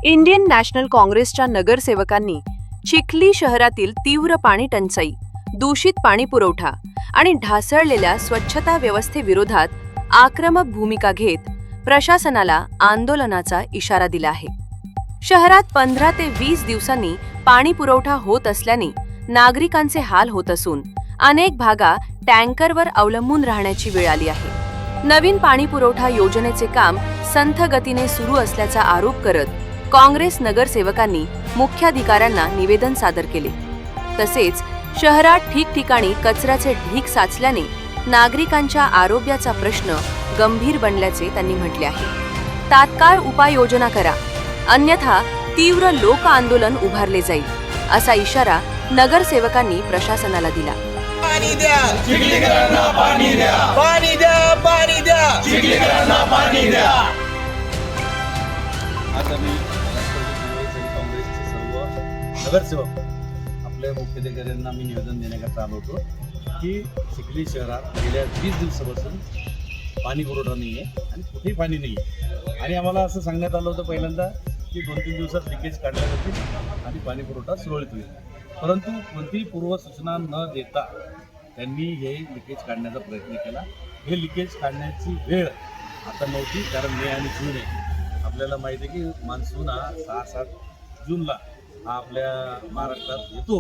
Indian national काँग्रेसच्या नगरसेवकांनी चिखली शहरातील तीव्र पाणी टंचाई, दूषित पाणी पुरवठा आणि ढासळलेल्या स्वच्छता व्यवस्थेविरोधात आक्रमक भूमिका घेत प्रशासनाला आंदोलनाचा इशारा दिला आहे. शहरात 15 ते 20 दिवसांनी पाणी पुरवठा होत असल्याने नागरिकांचे हाल होत असून अनेक भागा टँकरवर अवलंबून राहण्याची वेळ आली आहे. नवीन पाणी पुरवठा योजनेचे काम संथ गतीने सुरू असल्याचा आरोप करत काँग्रेस नगरसेवकांनी मुख्याधिकाऱ्यांना निवेदन सादर केले. तसेच शहरात ठिकठिकाणी कचऱ्याचे ढीग साचल्याने नागरिकांच्या आरोग्याचा प्रश्न गंभीर बनल्याचे त्यांनी म्हटले आहे. तात्काळ उपाययोजना करा, अन्यथा तीव्र लोक आंदोलन उभारले जाईल, असा इशारा नगरसेवकांनी प्रशासनाला दिला. पाणी द्या, चिखलीकरांना पाणी द्या, पाणी द्या, पाणी द्या, चिखलीकरांना पाणी द्या. आज आम्ही काँग्रेसचे सर्व नगरसेवक आपल्या मुख्याधिकाऱ्यांना मी निवेदन देण्याकरता आलो होतो की चिखली शहरात गेल्या 20 दिवसापासून पाणी पुरवठा नाही आहे आणि कुठेही पाणी नाही आहे. आणि आम्हाला असं सांगण्यात आलं होतं पहिल्यांदा की 2-3 दिवसात लिकेज काढल्या जातील आणि पाणी पुरवठा सुरळीत होईल. परंतु कोणतीही पूर्वसूचना न देता त्यांनी हे लिकेज काढण्याचा प्रयत्न केला. हे लिकेज काढण्याची वेळ आता नव्हती, कारण मे आणि जून आहे. आपल्याला माहिती आहे की मान्सून हा 6-7 जूनला हा आपल्या महाराष्ट्रात येतो.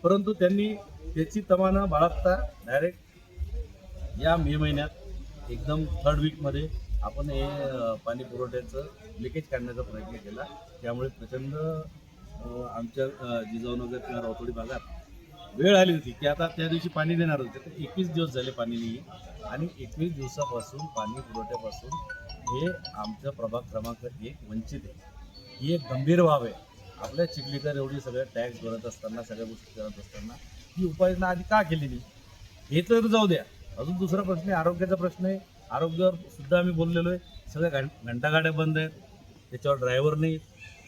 परंतु त्यांनी त्याची तमा बाळगता डायरेक्ट या मे महिन्यात एकदम 3rd वीकमध्ये आपण हे पाणी पुरवठ्याचं लिकेज काढण्याचा प्रयत्न केला. त्यामुळे प्रचंड आमच्या जिजाऊनगर किंवा रावतोडी भागात वेळ आली होती की आता त्या दिवशी पाणी देणार होते. तर 21 दिवस झाले पाणी नाही आणि 21 दिवसापासून पाणी पुरवठ्यापासून हे आमचं प्रभाग क्रमांक 1 वंचित आहे. ही एक गंभीर बाब आहे. आपल्या चिखलीकर एवढी सगळ्या टॅक्स भरत असताना, सगळ्या गोष्टी करत असताना ही उपाययोजना आधी का केली नाही हे तर जाऊ द्या. अजून दुसरा प्रश्न आहे, आरोग्याचा प्रश्न आहे. आरोग्यावर सुद्धा आम्ही बोललेलो आहे. सगळ्या घंटागाड्या बंद आहेत, त्याच्यावर ड्रायव्हर नाहीत,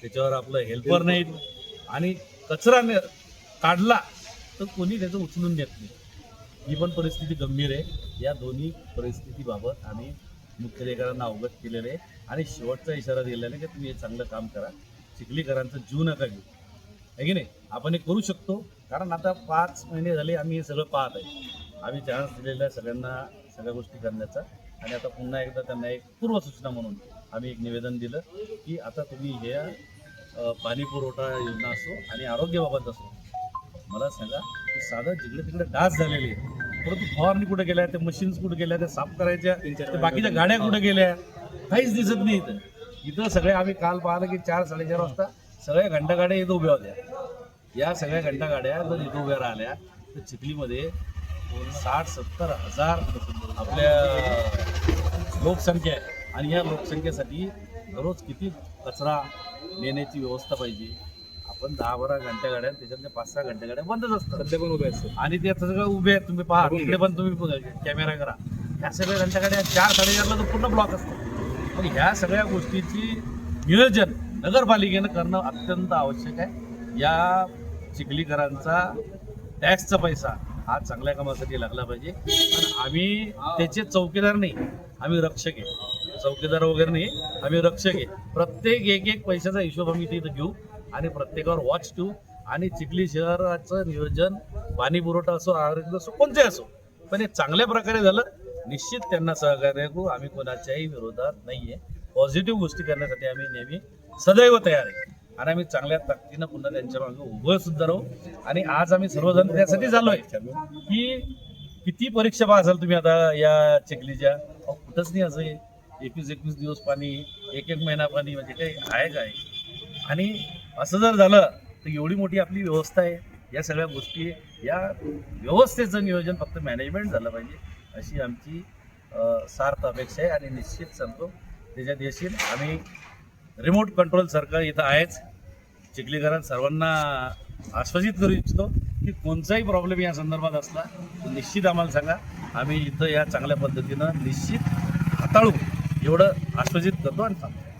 त्याच्यावर आपलं हेल्पर नाहीत आणि कचरा काढला तर कोणी त्याचं उचलून देत नाही. ही पण परिस्थिती गंभीर आहे. या दोन्ही परिस्थितीबाबत आम्ही मुख्याधिकाऱ्यांना अवगत केलेलं आहे आणि शेवटचा इशारा दिलेला आहे की तुम्ही हे चांगलं काम करा, चिखलीकरांचं जीव नका घेऊ. आहे की नाही? आपण हे करू शकतो, कारण आता 5 महिने झाले आम्ही हे सगळं पाहत आहे. आम्ही चान्स दिलेला आहे सगळ्यांना सगळ्या गोष्टी करण्याचा. आणि आता पुन्हा एकदा त्यांना एक पूर्वसूचना म्हणून आम्ही एक निवेदन दिलं की आता तुम्ही हे पाणी पुरवठा योजना असो आणि आरोग्याबाबत असो, मला सांगा की साधं जिकडे तिकडे डास झालेले आहेत, परंतु फवारणी कुठे गेल्या, ते मशीन्स कुठे गेल्या, त्या साफ करायच्या, त्या बाकीच्या गाड्या कुठे गेल्या, काहीच दिसत नाही. इथं सगळे आम्ही काल पाहिलं की 4-4:30 वाजता सगळ्या घंटागाड्या इथं उभ्या होत्या. या सगळ्या घंटागाड्या जर इथं उभ्या राहिल्या तर चिखलीमध्ये 60-70 हजार आपल्या लोकसंख्या आहे. आणि या लोकसंख्येसाठी दररोज किती कचरा नेण्याची व्यवस्था पाहिजे. आपण 10-12 घंटागाड्या, त्याच्यातल्या 5-6 घंटागाड्या बंदच असतात, सध्या पण उभे असतात. आणि ते सगळं उभे आहेत, तुम्ही पहा तिकडे पण तुम्ही कॅमेरा करा. ह्या सगळ्या घंटागाड्या 4-4:30ला तर पूर्ण ब्लॉक असतात. मग ह्या सगळ्या गोष्टीची नियोजन नगरपालिकेनं करणं अत्यंत आवश्यक आहे. या चिखलीकरांचा टॅक्सचा पैसा हा चांगल्या कामासाठी लागला पाहिजे. आणि आम्ही त्याचे चौकीदार नाही, आम्ही रक्षक आहे. चौकीदार वगैरे नाही, आम्ही रक्षक आहे. प्रत्येक एक पैशाचा हिशोब आम्ही तिथं घेऊ आणि प्रत्येकावर वॉच ठेवू. आणि चिखली शहराचं नियोजन पाणी पुरवठा असो, आरोग्य असो, कोणते असो, पण हे चांगल्या प्रकारे झालं, निश्चित त्यांना सहकार्य करू. आम्ही कोणाच्याही विरोधात नाही आहे. पॉझिटिव्ह गोष्टी करण्यासाठी आम्ही नेहमी सदैव तयार आहे आणि आम्ही चांगल्या ताकदीनं पुन्हा त्यांच्या मागे उभं सुद्धा राहू. आणि आज आम्ही सर्वजण त्यासाठी झालोय की किती परीक्षा पाहाल तुम्ही आता या चिखलीच्या, कुठंच नाही असं 21 दिवस पाणी, 1 महिना पाणी, म्हणजे काही आहे काय? आणि असं जर झालं तर एवढी मोठी आपली व्यवस्था आहे, या सगळ्या गोष्टी, या व्यवस्थेचं नियोजन फक्त मॅनेजमेंट झालं पाहिजे अशी आमची सार्थ अपेक्षा आहे. आणि निश्चित सांगतो त्याच्यात येशील. आम्ही रिमोट कंट्रोल सरकार इथं आहेच. चिखलीकरांना सर्वांना आश्वासित करू इच्छितो की कोणताही प्रॉब्लेम या संदर्भात असला तर निश्चित आम्हाला सांगा. आम्ही इथं या चांगल्या पद्धतीनं निश्चित हाताळू एवढं आश्वासित करतो आणि सांगतो.